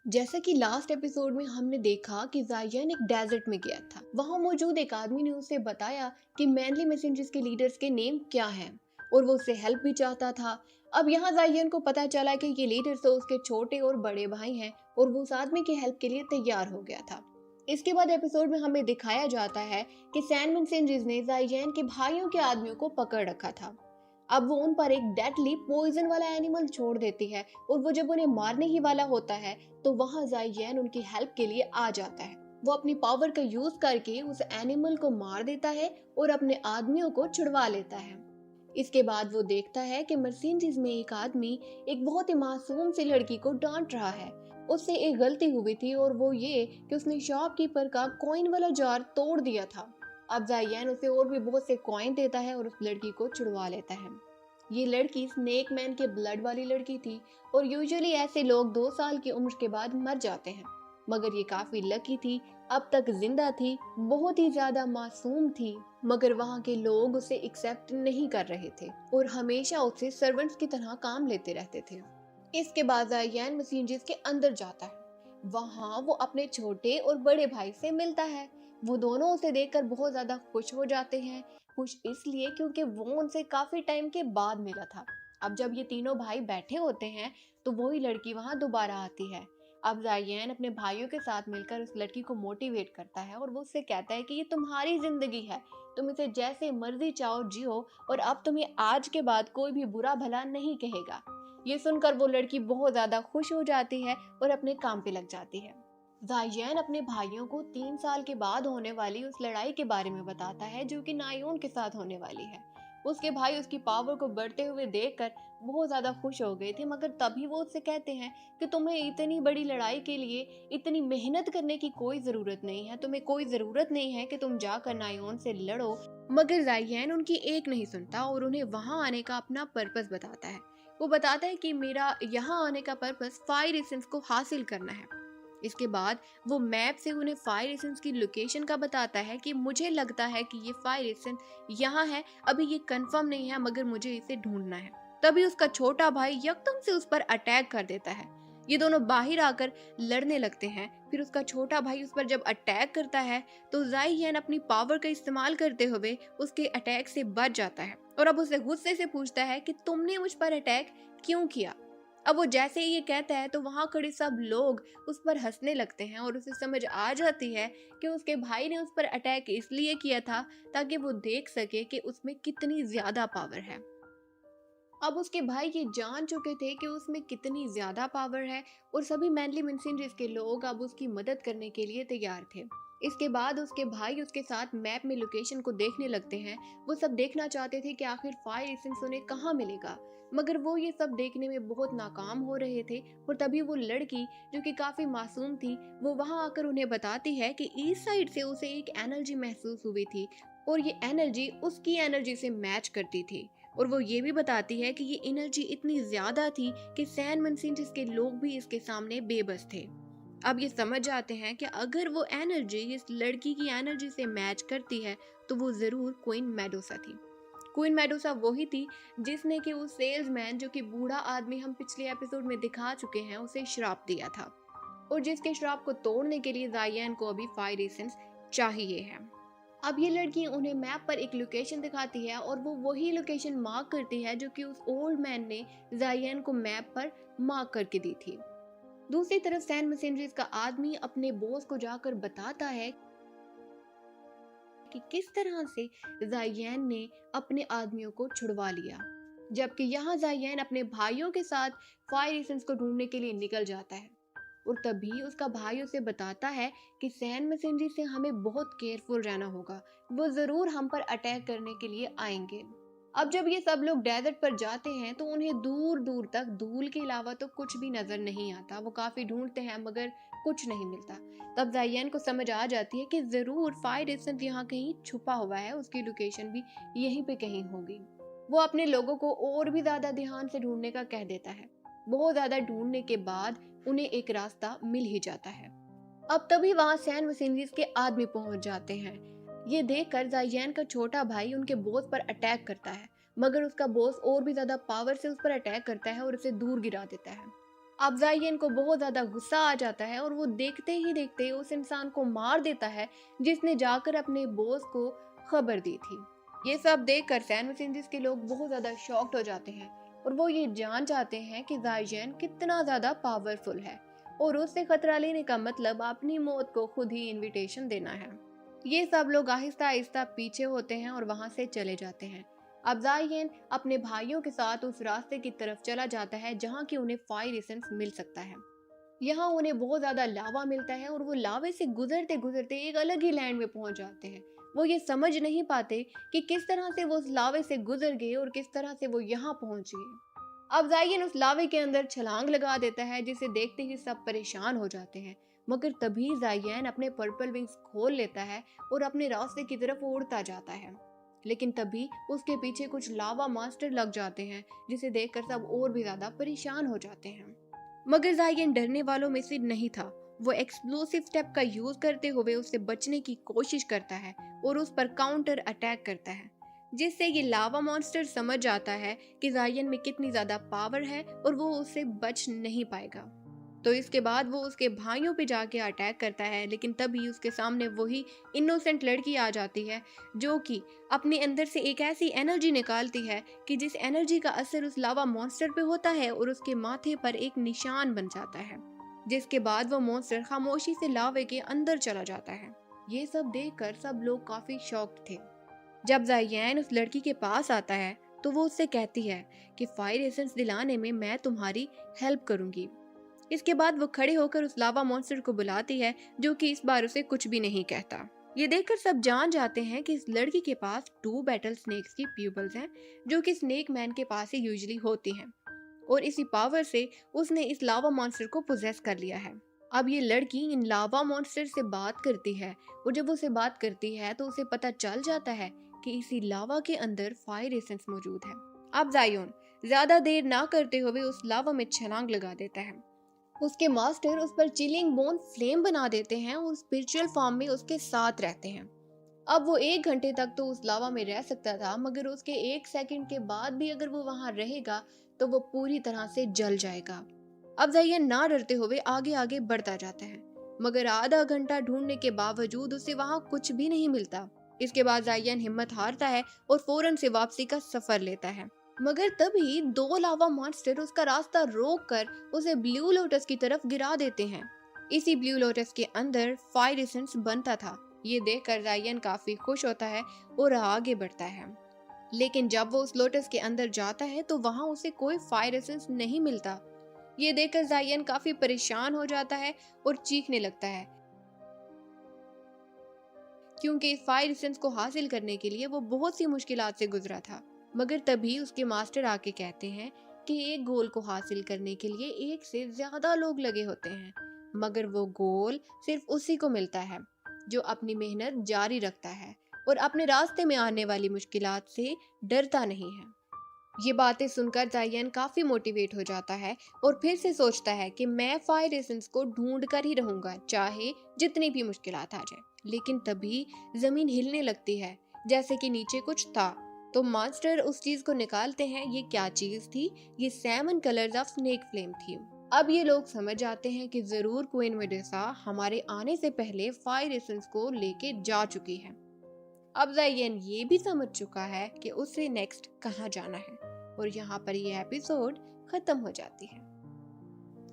जैसा कि last episode में हमने देखा कि जायन एक डेजर्ट में गया था। वहां मौजूद एक आदमी ने उसे बताया कि मैनली मैसेंजर्स के लीडर्स के नेम क्या हैं और वो उससे हेल्प भी चाहता था। अब यहाँ जायन को पता चला कि ये लीडर्स तो उसके छोटे और बड़े भाई हैं और वो उस आदमी की हेल्प के लिए तैयार हो गया था। इसके बाद एपिसोड में हमें दिखाया जाता है कि सैन मैसेंजर्स ने जायन के भाइयों के आदमियों को पकड़ रखा था। अब वो उन पर एक डेडली पॉइजन वाला एनिमल छोड़ देती है और वो जब उन्हें मारने ही वाला होता है तो वहां जायन उनकी हेल्प के लिए आ जाता है। वो अपनी पावर का यूज करके उस एनिमल को मार देता है और अपने आदमियों को छुड़वा लेता है। इसके बाद वो देखता है कि मर्सिडीज में एक आदमी एक बहुत ही मासूम सी लड़की को डांट रहा है। उससे एक गलती हुई थी और वो ये कि उसने शॉपकीपर का कॉइन वाला जार तोड़ दिया था। अब जायन उसे और भी बहुत से कॉइन देता है और उस लड़की को छुड़वा लेता है। ये लड़की स्नेक मैन के ब्लड वाली लड़की थी और यूजुअली ऐसे लोग 2 साल की उम्र के बाद मर जाते हैं, मगर ये काफी लकी थी, अब तक जिंदा थी, बहुत ही ज्यादा मासूम थी। मगर वहाँ के लोग उसे एक्सेप्ट नहीं कर रहे थे और हमेशा उसे सर्वेंट्स की तरह काम लेते रहते थे। इसके बाद जायन मैसेंजर्स के अंदर जाता है। वहां वो अपने छोटे और बड़े भाई से मिलता है। वो दोनों उसे देखकर बहुत ज्यादा खुश हो जाते हैं। खुश इसलिए क्योंकि वो उनसे काफी टाइम के बाद मिला था। अब जब ये तीनों भाई बैठे होते हैं तो वही लड़की वहां दोबारा आती है। अब जायन अपने भाइयों के साथ मिलकर उस लड़की को मोटिवेट करता है और वो उससे कहता है कि ये तुम्हारी जिंदगी है, तुम इसे जैसे मर्जी चाहो जियो और अब तुम्हें आज के बाद कोई भी बुरा भला नहीं कहेगा। ये सुनकर वो लड़की बहुत ज्यादा खुश हो जाती है और अपने काम पे लग जाती है। जायन अपने भाइयों को 3 साल के बाद होने वाली उस लड़ाई के बारे में बताता है जो कि नायोन के साथ होने वाली है। उसके भाई उसकी पावर को बढ़ते हुए देखकर बहुत ज्यादा खुश हो गए थे, मगर तभी वो उससे कहते हैं कि तुम्हें इतनी बड़ी लड़ाई के लिए इतनी मेहनत करने की कोई जरूरत नहीं है, तुम्हें कोई जरूरत नहीं है कि तुम जाकर नायोन से लड़ो। मगर जायन उनकी एक नहीं सुनता और उन्हें वहां आने का अपना पर्पस बताता है। वो बताता है कि मेरा यहाँ आने का पर्पस फायर एसेंस को हासिल करना है। इसके बाद वो मैप से उन्हें फायर एसेंस की लोकेशन का बताता है कि मुझे लगता है कि ये फायर एसेंस यहाँ है, अभी ये कंफर्म नहीं है मगर मुझे इसे ढूंढना है। तभी उसका छोटा भाई यकदम से उस पर अटैक कर देता है। ये दोनों बाहर आकर लड़ने लगते हैं। फिर उसका छोटा भाई उस पर जब अटैक करता है तो जायन अपनी पावर का इस्तेमाल करते हुए उसके अटैक से बच जाता है और अब उसे गुस्से से पूछता है कि तुमने मुझ पर अटैक क्यों किया। अब वो जैसे ही ये कहता है तो वहां खड़े सब लोग उस पर हंसने लगते हैं और उसे समझ आ जाती है कि उसके भाई ने उस पर अटैक इसलिए किया था ताकि वो देख सके कि उसमें कितनी ज्यादा पावर है। अब उसके भाई ये जान चुके थे कि उसमें कितनी ज्यादा पावर है और सभी मैनली मैसेंजर्स के लोग अब उसकी मदद करने के लिए तैयार थे। इसके बाद उसके भाई उसके साथ मैप में लोकेशन को देखने लगते हैं। वो सब देखना चाहते थे कि आखिर फायर एसेंस उन्हें कहाँ मिलेगा, मगर वो ये सब देखने में बहुत नाकाम हो रहे थे। और तभी वो लड़की जो कि काफी मासूम थी वो वहां आकर उन्हें बताती है कि ईस्ट साइड से उसे एक एनर्जी महसूस हुई थी और ये एनर्जी उसकी एनर्जी से मैच करती थी। और वो ये भी बताती है कि ये एनर्जी इतनी ज्यादा थी कि सैन मैसेंजर्स के लोग भी इसके सामने बेबस थे। अब ये समझ जाते हैं कि अगर वो एनर्जी इस लड़की की एनर्जी से मैच करती है तो वो जरूर क्वीन मेडोसा थी। क्वीन मेडोसा वही थी जिसने कि उस सेल्समैन जो कि बूढ़ा आदमी हम पिछले एपिसोड में दिखा चुके हैं उसे श्राप दिया था और जिसके श्राप को तोड़ने के लिए जायन को अभी फायर एसेंस चाहिए है। अब ये लड़की उन्हें मैप पर एक लोकेशन दिखाती है और वो वही लोकेशन मार्क करती है जो कि उस ओल्ड मैन ने जायन को मैप पर मार्क करके दी थी। दूसरी तरफ सैन मैसेंजर्स का आदमी अपने बॉस को जाकर बताता है कि किस तरह से जायन ने अपने आदमियों को छुड़वा लिया, जबकि यहाँ जायन अपने भाइयों के साथ फायर एसेंस को ढूंढने के लिए निकल जाता है। और तभी उसका भाई उसे बताता है कि सैन मैसेंजर से हमें बहुत केयरफुल रहना होगा, वो जरूर हम पर अटैक करने के लिए आएंगे। अब जब ये सब लोग डेजर्ट पर जाते हैं तो उन्हें दूर दूर तक धूल के अलावा तो कुछ भी नजर नहीं आता। वो काफी ढूंढते हैं मगर कुछ नहीं मिलता। तब जायन को समझ आ जाती है कि जरूर फायर एसेंस यहाँ कहीं छुपा हुआ है, उसकी लोकेशन भी यहीं पे कहीं होगी। वो अपने लोगों को और भी ज्यादा ध्यान से ढूंढने का कह देता है। बहुत ज्यादा ढूंढने के बाद उन्हें एक रास्ता मिल ही जाता है। अब तभी वहां सैन मैसेंजर्स के आदमी पहुंच जाते हैं। ये देखकर जायन का छोटा भाई उनके बॉस पर अटैक करता है, मगर उसका बॉस और भी ज्यादा पावर से उस पर अटैक करता है और उसे दूर गिरा देता है। अब जायन को बहुत ज्यादा गुस्सा आ जाता है और वो देखते ही देखते उस इंसान को मार देता है जिसने जाकर अपने बॉस को खबर दी थी। ये सब देखकर सैन विसेंजिस के लोग बहुत ज्यादा शॉक्ड हो जाते हैं और वो ये जान जाते हैं कि जायन कितना ज्यादा पावरफुल है और उससे खतरा लेने का मतलब अपनी मौत को खुद ही इनविटेशन देना है। ये सब लोग आहिस्ता आहिस्ता पीछे होते हैं और वहां से चले जाते हैं। अब जायन अपने भाइयों के साथ उस रास्ते की तरफ चला जाता है जहाँ की उन्हें फायर एसेंस मिल सकता है। यहाँ उन्हें बहुत ज्यादा लावा मिलता है और वो लावे से गुजरते गुजरते एक अलग ही लैंड में पहुंच जाते हैं। वो ये समझ नहीं पाते कि किस तरह से वो उस लावे से गुजर गए और किस तरह से वो यहाँ पहुंच गए। अब जायन उस लावे के अंदर छलांग लगा देता है जिसे देखते ही सब परेशान हो जाते हैं, मगर तभी जायन अपने पर्पल विंग्स खोल लेता है और अपने रास्ते की तरफ उड़ता जाता है। लेकिन तभी उसके पीछे कुछ लावा मास्टर लग जाते हैं जिसे देखकर सब और भी ज्यादा परेशान हो जाते हैं। मगर जायन डरने वालों में से नहीं था। वो एक्सप्लोसिव स्टेप का यूज करते हुए उससे बचने की कोशिश करता है और उस पर काउंटर अटैक करता है, जिससे ये लावा मॉन्स्टर समझ जाता है कि जायन में कितनी ज्यादा पावर है और वो उससे बच नहीं पाएगा। तो इसके बाद वो उसके भाइयों पे जाके अटैक करता है, लेकिन तभी उसके सामने वही इनोसेंट लड़की आ जाती है जो कि अपने अंदर से एक ऐसी एनर्जी निकालती है कि जिस एनर्जी का असर उस लावा मॉन्स्टर पे होता है और उसके माथे पर एक निशान बन जाता है, जिसके बाद वो मॉन्स्टर खामोशी से लावे के अंदर चला जाता है। ये सब देखकर सब लोग काफी शॉक्ड थे। जब जायन उस लड़की के पास आता है तो वो उससे कहती है कि फायर एसेंस दिलाने में मैं तुम्हारी हेल्प करूंगी। इसके बाद वो खड़े होकर उस लावा मॉन्स्टर को बुलाती है जो कि इस बार उसे कुछ भी नहीं कहता। ये देखकर सब जान जाते हैं कि इस लड़की के पास 2 बैटल स्नेक्स की प्यूपल्स हैं जो कि स्नेक मैन के पास ही यूजुअली होती हैं, और इसी पावर से उसने इस लावा मॉन्स्टर को पोजेस कर लिया है। अब ये लड़की इन लावा मॉन्स्टर से बात करती है और जब उसे बात करती है तो उसे पता चल जाता है कि इसी लावा के अंदर फायर एसेंस मौजूद है। अब जायोन ज्यादा देर ना करते हुए उस लावा में छलांग लगा देता है। उसके मास्टर उस पर चिलिंग बोन फ्लेम बना देते हैं और स्पिरिचुअल फॉर्म में उसके साथ रहते हैं। अब वो 1 घंटे तक तो उस लावा में रह सकता था, मगर उसके 1 सेकंड के बाद भी अगर वो वहां रहेगा तो वो पूरी तरह से जल जाएगा। अब जायन ना डरते हुए आगे आगे बढ़ता जाता है, मगर आधा घंटा ढूंढने के बावजूद उसे वहां कुछ भी नहीं मिलता। इसके बाद जायन हिम्मत हारता है और फौरन से वापसी का सफर लेता है। मगर तभी 2 लावा मॉन्स्टर उसका रास्ता रोककर उसे ब्लू लोटस की तरफ गिरा देते हैं। इसी ब्लू लोटस के अंदर फायर एसेंस बनता था। ये देखकर जायन काफी खुश होता है और आगे बढ़ता है, लेकिन जब वो उस लोटस के अंदर जाता है तो वहां उसे कोई फायर एसेंस नहीं मिलता। ये देखकर जायन काफी परेशान हो जाता है और चीखने लगता है, क्योंकि इस फायर एसेंस को हासिल करने के लिए वो बहुत सी मुश्किलात से गुजरा था। मगर तभी उसके मास्टर आके कहते हैं कि एक गोल को हासिल करने के लिए 1 से ज्यादा लोग लगे होते हैं, मगर वो गोल सिर्फ उसी को मिलता है जो अपनी मेहनत जारी रखता है और अपने रास्ते में आने वाली मुश्किलात से डरता नहीं है। ये बातें सुनकर जायन काफी मोटिवेट हो जाता है और फिर से सोचता है कि मैं फायर एसेंस को ढूंढ कर ही रहूंगा, चाहे जितनी भी मुश्किलात आ जाए। लेकिन तभी जमीन हिलने लगती है, जैसे कि नीचे कुछ था। तो मास्टर उस चीज को निकालते हैं। ये क्या चीज थी? ये Simon colours of snake flame थी। अब ये लोग समझ जाते हैं कि जरूर क्वीन मेडुसा हमारे आने से पहले फायर एसेंस को लेके जा चुकी है। अब जायन ये भी समझ चुका है कि उसे नेक्स्ट कहाँ जाना है, और यहाँ पर ये एपिसोड खत्म हो जाती है।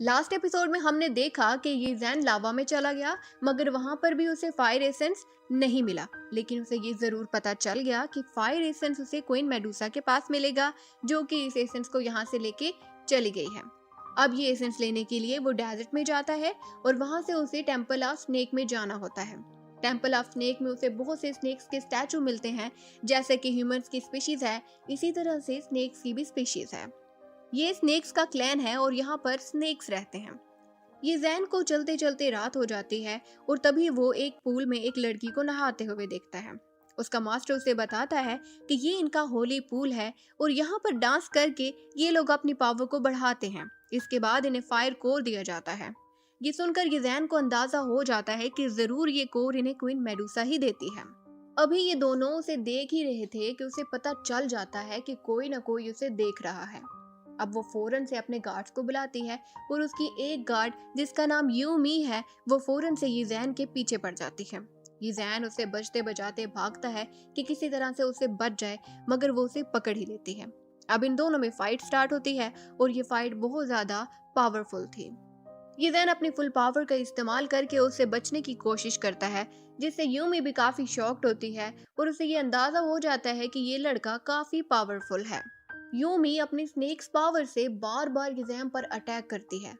लास्ट एपिसोड में हमने देखा कि ये जैन लावा में चला गया, मगर वहां पर भी उसे फायर एसेंस नहीं मिला, लेकिन उसे ये जरूर पता चल गया कि फायर एसेंस उसे क्वीन मेडुसा के पास मिलेगा, जो कि इस एसेंस को यहाँ से लेके चली गई है। अब ये एसेंस लेने के लिए वो डेजर्ट में जाता है और वहां से उसे टेम्पल ऑफ स्नेक में जाना होता है। टेम्पल ऑफ स्नेक में उसे बहुत से स्नेक्स के स्टैचू मिलते हैं, जैसे कि ह्यूमंस की स्पीशीज है, इसी तरह से स्नेक्स की भी स्पीशीज है। ये स्नेक्स का क्लैन है और यहाँ पर स्नेक्स रहते हैं। ये जैन को चलते चलते रात हो जाती है और तभी वो एक पूल में एक लड़की को नहाते हुए देखता है। उसका मास्टर उसे बताता है कि ये इनका होली पूल है और यहाँ पर डांस करके ये लोग अपनी पावर को बढ़ाते हैं। इसके बाद इन्हें फायर कोर दिया जाता है। ये सुनकर ये जैन को अंदाजा हो जाता है कि जरूर ये कोर इन्हें क्वीन मेडुसा ही देती है। अभी ये दोनों उसे देख ही रहे थे कि उसे पता चल जाता है कि कोई न कोई उसे देख रहा है। अब वो फौरन से अपने गार्ड्स को बुलाती है और उसकी एक गार्ड जिसका नाम यूमी है वो फौरन से यीज़ेन के पीछे पड़ जाती है। यीज़ेन उसे बचते बचाते भागता है कि किसी तरह से उसे बच जाए, मगर वो उसे पकड़ ही लेती है। अब इन दोनों में फाइट स्टार्ट होती है और ये फाइट बहुत ज्यादा पावरफुल थी। यीज़ेन अपनी फुल पावर का इस्तेमाल करके उससे बचने की कोशिश करता है, जिससे यूमी भी काफी शॉक्ड होती है और उसे ये अंदाजा हो जाता है कि ये लड़का काफी पावरफुल है। यूमी अपनी स्नेक्स पावर से बार बार यीज़ेन पर अटैक करती है,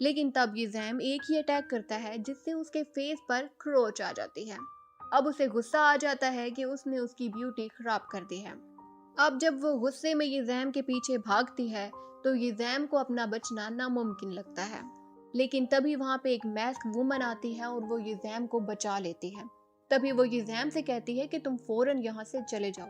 लेकिन तब यीज़ेन एक ही अटैक करता है जिससे उसके फेस पर खरोच आ जाती है। अब उसे गुस्सा आ जाता है कि उसने उसकी ब्यूटी खराब कर दी है। अब जब वो गुस्से में यीज़ेन के पीछे भागती है तो यीज़ेन को अपना बचना नामुमकिन लगता है, लेकिन तभी वहाँ पे एक मैस्क वुमन आती है और वो यीज़ेन को बचा लेती है। तभी वो यीज़ेन से कहती है कि तुम फौरन यहाँ से चले जाओ।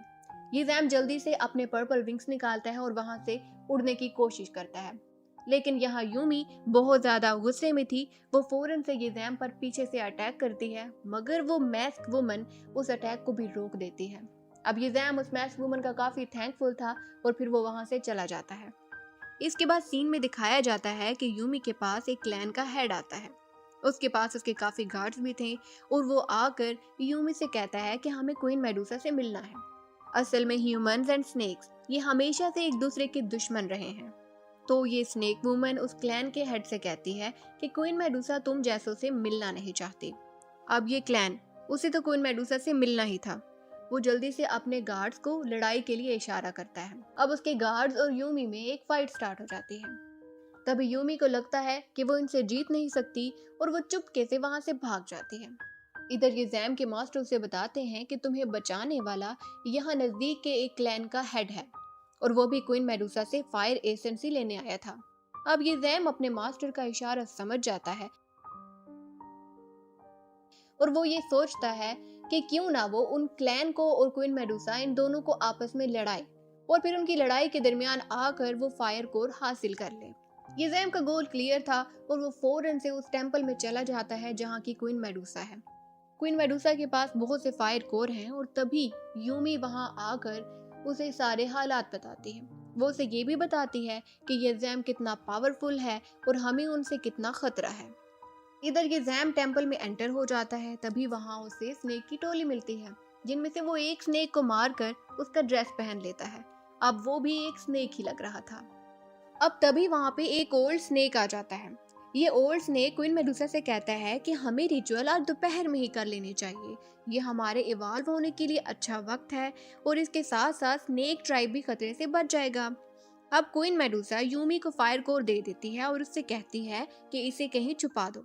यीज़ेन जल्दी से अपने पर्पल विंग्स निकालता है और वहाँ से उड़ने की कोशिश करता है, लेकिन यहाँ यूमी बहुत ज्यादा गुस्से में थी। वो फौरन से यीज़ेन पर पीछे से अटैक करती है, मगर वो मैस्क वुमन उस अटैक को भी रोक देती है। अब यीज़ेन उस मैस्क वुमन का काफी थैंकफुल था और फिर वो वहां से चला जाता है। इसके बाद सीन में दिखाया जाता है कि यूमी के पास एक क्लैन का हेड आता है। उसके पास उसके काफी गार्ड्स भी थे और वो आकर यूमी से कहता है कि हमें क्वीन मेडुसा से मिलना है। असल में ह्यूमंस एंड स्नेक्स ये हमेशा से एक दूसरे के दुश्मन रहे हैं। तो ये स्नेक वुमन उस क्लैन के हेड से कहती है कि क्वीन मेडुसा तुम जैसों से मिलना नहीं चाहती। अब ये क्लैन उसे तो क्वीन मेडुसा से मिलना ही था। वो जल्दी से अपने गार्ड्स को लड़ाई के लिए इशारा करता है। अब उसके गार्ड्स और यूमी में एक फाइट स्टार्ट हो जाती है। तभी यूमी को लगता है कि वो इनसे जीत नहीं सकती और वो चुपके से वहां से भाग जाती है। इधर ये जैम के मास्टर उसे बताते हैं कि तुम्हें बचाने वाला यहाँ नजदीक के एक क्लैन का हेड है और वो भी क्वीन मेडुसा से फायर एसेंसी लेने आया था। अब ये जैम अपने मास्टर का इशारा समझ जाता है और वो ये सोचता है कि क्यों ना वो उन क्लैन को और क्वीन मेडुसा इन दोनों को आपस में लड़ाए और फिर उनकी लड़ाई के दरमियान आकर वो फायर कोर हासिल कर ले। ये जैम का गोल क्लियर था और वो फौरन से उस टेंपल में चला जाता है जहाँ की क्वीन मेडुसा है। क्वीन मेडुसा के पास बहुत से फायर कोर हैं और तभी यूमी वहां आकर उसे सारे हालात बताती है। वो उसे ये भी बताती है कि ये जैम कितना पावरफुल है और हमें उनसे कितना खतरा है। इधर ये जैम टेंपल में एंटर हो जाता है। तभी वहां उसे स्नेक की टोली मिलती है, जिनमें से वो एक स्नेक को मारकर उसका ड्रेस पहन लेता है। अब वो भी एक स्नेक ही लग रहा था। अब तभी वहां पे एक ओल्ड स्नेक आ जाता है। ये ओल्ड स्नेक क्वीन मेडुसा से कहता है कि हमें रिचुअल आज दोपहर में ही कर लेने चाहिए। ये हमारे इवॉल्व होने के लिए अच्छा वक्त है और इसके साथ साथ स्नेक ट्राइब भी खतरे से बच जाएगा। अब क्वीन मेडुसा यूमी को फायर कोर दे देती है और उससे कहती है कि इसे कहीं छुपा दो।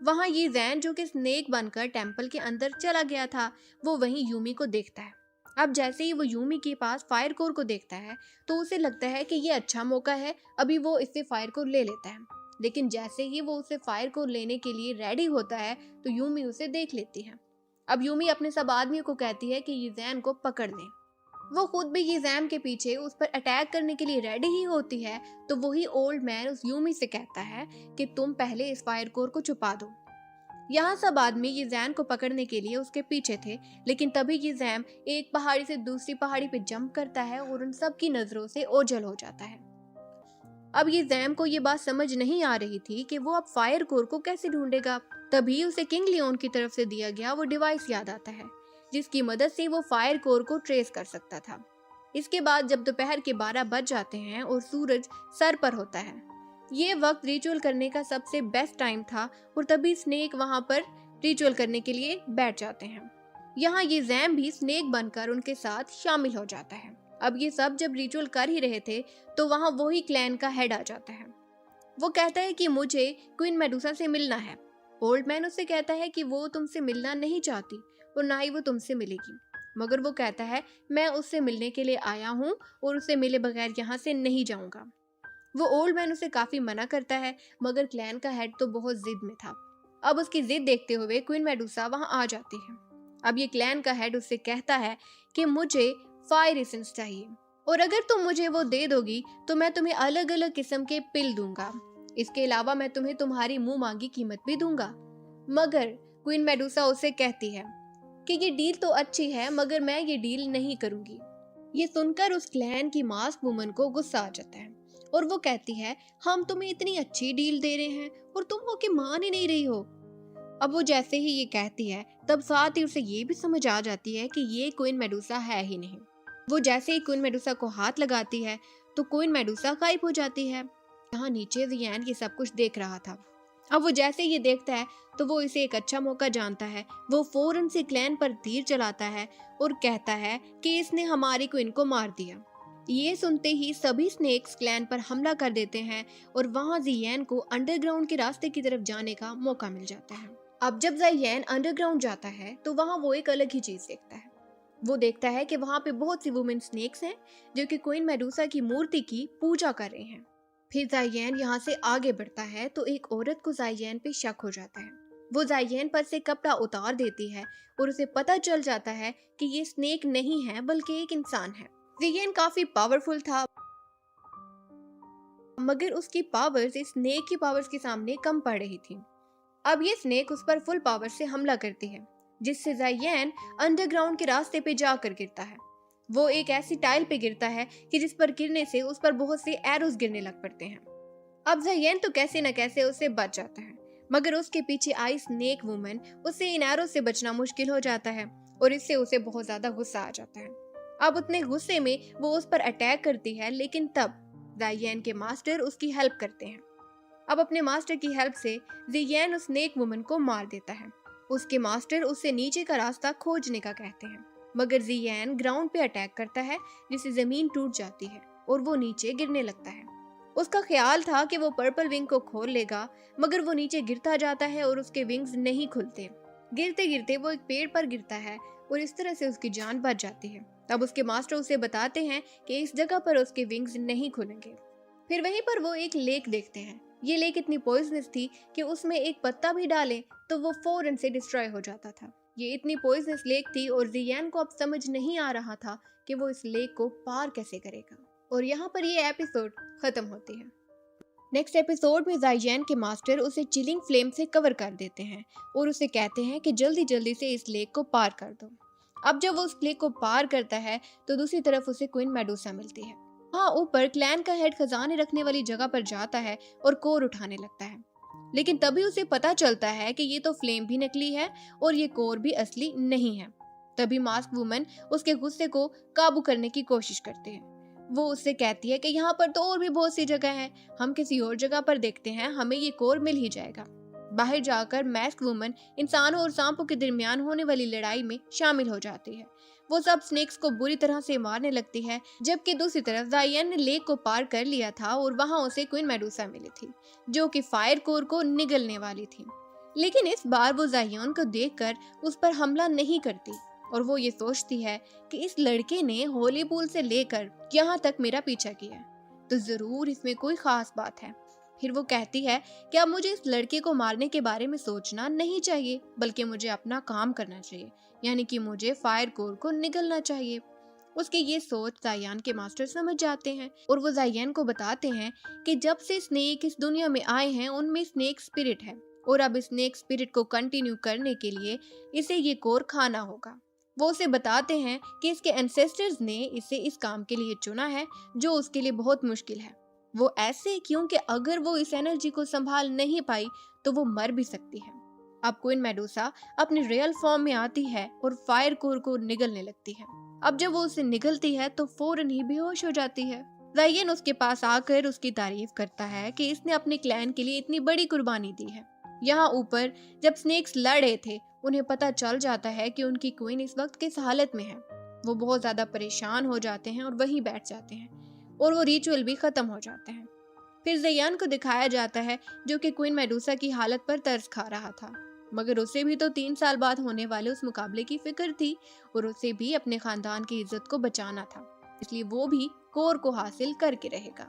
वहां ये जैन जो कि स्नेक बनकर टेंपल के अंदर चला गया था, वो वहीं यूमी को देखता है। अब जैसे ही वो यूमी के पास फायर कोर को देखता है तो उसे लगता है कि ये अच्छा मौका है, अभी वो इससे फायर कोर ले लेता है। लेकिन जैसे ही वो उसे फायर कोर लेने के लिए रेडी होता है तो यूमी उसे देख लेती है। अब यूमी अपने सब आदमियों को कहती है कि ये जैन को पकड़ लें। वो खुद भी ये जैम के पीछे उस पर अटैक करने के लिए रेडी ही होती है तो वही ओल्ड मैन उस यूमी से कहता है कि तुम पहले इस फायर कोर को छुपा दो। यहाँ सब आदमी ये जैम को पकड़ने के लिए उसके पीछे थे, लेकिन तभी ये जैम एक पहाड़ी से दूसरी पहाड़ी पे जंप करता है और उन सब की नजरों से ओझल हो जाता है। अब ये जैम को ये बात समझ नहीं आ रही थी कि वो अब फायर कोर को कैसे ढूंढेगा। तभी उसे किंग लियोन की तरफ से दिया गया वो डिवाइस याद आता है, जिसकी मदद से वो फायर कोर को ट्रेस कर सकता था। इसके बाद जब दोपहर के 12 बज जाते हैं और सूरज सर पर होता है, ये वक्त रिचुअल करने का सबसे बेस्ट टाइम था और तभी स्नेक वहां पर रिचुअल करने के लिए बैठ जाते हैं। यहाँ ये जैम भी स्नेक बनकर उनके साथ शामिल हो जाता है। अब ये सब जब रिचुअल कर ही रहे थे तो वहां वही क्लैन का हेड आ जाता है। वो कहता है कि मुझे क्वीन मेडुसा से मिलना है। ओल्ड मैन उससे कहता है कि वो तुमसे मिलना नहीं चाहती और ना ही वो तुमसे मिलेगी, मगर वो कहता है मैं उससे मिलने के लिए आया हूँ और उससे मिले बगैर यहाँ से नहीं जाऊंगा। वो ओल्ड मैन उसे काफी मना करता है, मगर क्लैन का हेड तो बहुत जिद में था। अब उसकी जिद देखते हुए क्वीन मेडुसा वहां आ जाती है। अब ये क्लैन का हेड उससे कहता है कि मुझे फायर एसेंस चाहिए और अगर तुम मुझे वो दे दोगी तो मैं तुम्हें अलग अलग किस्म के पिल दूंगा। इसके अलावा मैं तुम्हें तुम्हारी मुंह मांगी कीमत भी दूंगा। मगर क्वीन मेडुसा उसे कहती है कि ये डील तो अच्छी है, मगर मैं ये डील नहीं करूंगी। ये सुनकर उस क्लैन की मास्क वुमन को गुस्सा आ जाता है और वो कहती है हम तुम्हें इतनी अच्छी डील दे रहे हैं और तुम हो के मान ही नहीं रही हो। अब वो जैसे ही ये कहती है तब साथ ही उसे ये भी समझ आ जाती है कि ये क्वीन मेडुसा है ही नहीं। वो जैसे ही क्वीन मेडुसा को हाथ लगाती है तो क्वीन मेडुसा गायब हो जाती है। यहाँ नीचे जियान ये सब कुछ देख रहा था। अब वो जैसे ये देखता है तो वो इसे एक अच्छा मौका जानता है। वो फौरन से क्लैन पर तीर चलाता है और कहता है कि इसने हमारी क्वीन को मार दिया। ये सुनते ही सभी स्नेक्स क्लैन पर हमला कर देते हैं और वहाँ जियान को अंडरग्राउंड के रास्ते की तरफ जाने का मौका मिल जाता है। अब जब जियान अंडरग्राउंड जाता है तो वहाँ वो एक अलग ही चीज देखता है। वो देखता है कि वहाँ पे बहुत सी वुमेन स्नेक्स हैं जो कि क्वीन मेडुसा की मूर्ति की पूजा कर रहे हैं। फिर जियान यहाँ से आगे बढ़ता है तो एक औरत को जियान पे शक हो जाता है। वो जियान पर से कपड़ा उतार देती है और उसे पता चल जाता है कि ये स्नेक नहीं है बल्कि एक इंसान है। जियान काफी पावरफुल था मगर उसकी पावर्स इस स्नेक की पावर्स के सामने कम पड़ रही थी। अब ये स्नेक उस पर फुल पावर से हमला करती है जिससे जियान अंडरग्राउंड के रास्ते पे जाकर गिरता है। वो एक ऐसी टाइल पे गिरता है कि जिस पर गिरने से उस पर बहुत से एरोस गिरने लग पड़ते हैं। अब जियान तो कैसे न कैसे उससे बच जाता है मगर उसके पीछे आई स्नेक वुमन उससे इन एरोस से बचना मुश्किल हो जाता है और इससे उसे बहुत ज्यादा गुस्सा आ जाता है। अब उतने गुस्से में वो उस पर अटैक करती है लेकिन तब जियान के मास्टर उसकी हेल्प करते हैं। अब अपने मास्टर की हेल्प से जियान उस स्नेक वुमन को मार देता है। उसके मास्टर उससे नीचे का रास्ता खोजने का कहते हैं मगर जियान ग्राउंड पे अटैक करता है जिससे जमीन टूट जाती है और वो नीचे गिरने लगता है। उसका ख्याल था कि वो पर्पल विंग को खोल लेगा मगर वो नीचे गिरता जाता है और उसके विंग्स नहीं खुलते। गिरते गिरते वो एक पेड़ पर गिरता है और इस तरह से उसकी जान बच जाती है। तब उसके मास्टर उसे बताते हैं कि इस जगह पर उसके विंग्स नहीं खुलेंगे। फिर वहीं पर वो एक लेक देखते हैं। ये लेक इतनी पॉइजनस थी कि उसमें एक पत्ता भी डाले तो वो फौरन से डिस्ट्रॉय हो जाता था। ये इतनी पॉइजनस लेक थी और जियान को अब समझ नहीं आ रहा था कि वो इस लेक को पार कैसे करेगा। और यहाँ पर ये एपिसोड खत्म होती है। नेक्स्ट एपिसोड में जियान के मास्टर उसे चिलिंग फ्लेम से कवर कर देते हैं और उसे कहते हैं कि जल्दी जल्दी से इस लेक को पार कर दो। अब जब वो उस लेक को पार करता है तो दूसरी तरफ उसे क्वीन मेडुसा मिलती है। हाँ, ऊपर क्लैन का हेड खजाने रखने वाली जगह पर जाता है और कोर उठाने लगता है लेकिन तभी उसे पता चलता है कि ये तो फ्लेम भी नकली है और ये कोर भी असली नहीं है। तभी मास्क वुमन उसके गुस्से को काबू करने की कोशिश करते हैं। वो उससे कहती है कि यहाँ पर तो और भी बहुत सी जगह है, हम किसी और जगह पर देखते हैं, हमें ये कोर मिल ही जाएगा। बाहर जाकर मास्क वुमन इंसानों और सांपों के दरमियान होने वाली लड़ाई में शामिल हो जाती है। वो सब स्नेक्स को बुरी तरह से मारने लगती है जबकि दूसरी तरफ जियान ने लेक को पार कर लिया था और वहां उसे क्वीन मेडुसा मिली थी जो कि फायर कोर को निगलने वाली थी। लेकिन इस बार वो जियान को देखकर उस पर हमला नहीं करती और वो ये सोचती है कि इस लड़के ने होली पूल से लेकर यहाँ तक मेरा पीछा किया तो जरूर इसमें कोई खास बात है। फिर वो कहती है कि अब मुझे इस लड़के को मारने के बारे में सोचना नहीं चाहिए बल्कि मुझे अपना काम करना चाहिए, यानी कि मुझे फायर कोर को निगलना चाहिए। उसकी ये सोच जियान के मास्टर समझ जाते हैं और वो जियान को बताते हैं कि जब से स्नेक इस दुनिया में आए हैं उनमें स्नेक स्पिरिट है और अब स्नेक स्पिरिट को कंटिन्यू करने के लिए इसे ये कोर खाना होगा। वो उसे बताते हैं कि इसके एंसेस्टर्स ने इसे इस काम के लिए चुना है जो उसके लिए बहुत मुश्किल है। वो ऐसे क्योंकि अगर वो इस एनर्जी को संभाल नहीं पाई तो वो मर भी सकती है। अब क्वीन मेडुसा अपने रियल फॉर्म में आती है और फायर कोर को निगलने लगती है। अब जब वो उसे निगलती है तो फौरन ही बेहोश हो जाती है। जियान उसके पास आकर उसकी तारीफ करता है कि इसने अपने क्लैन के लिए इतनी बड़ी कुर्बानी दी है। यहाँ ऊपर जब स्नेक्स लड़ रहे थे उन्हें पता चल जाता है कि उनकी क्वीन इस वक्त किस हालत में है। वो बहुत ज्यादा परेशान हो जाते हैं और वहीं बैठ जाते हैं और वो रिचुअल भी खत्म हो जाते हैं। फिर जियान को दिखाया जाता है जो कि क्वीन मेडुसा की हालत पर तरस खा रहा था मगर उसे भी तो 3 साल बाद होने वाले उस मुकाबले की फिक्र थी और उसे भी अपने खानदान की इज्जत को बचाना था, इसलिए वो भी कोर को हासिल करके रहेगा।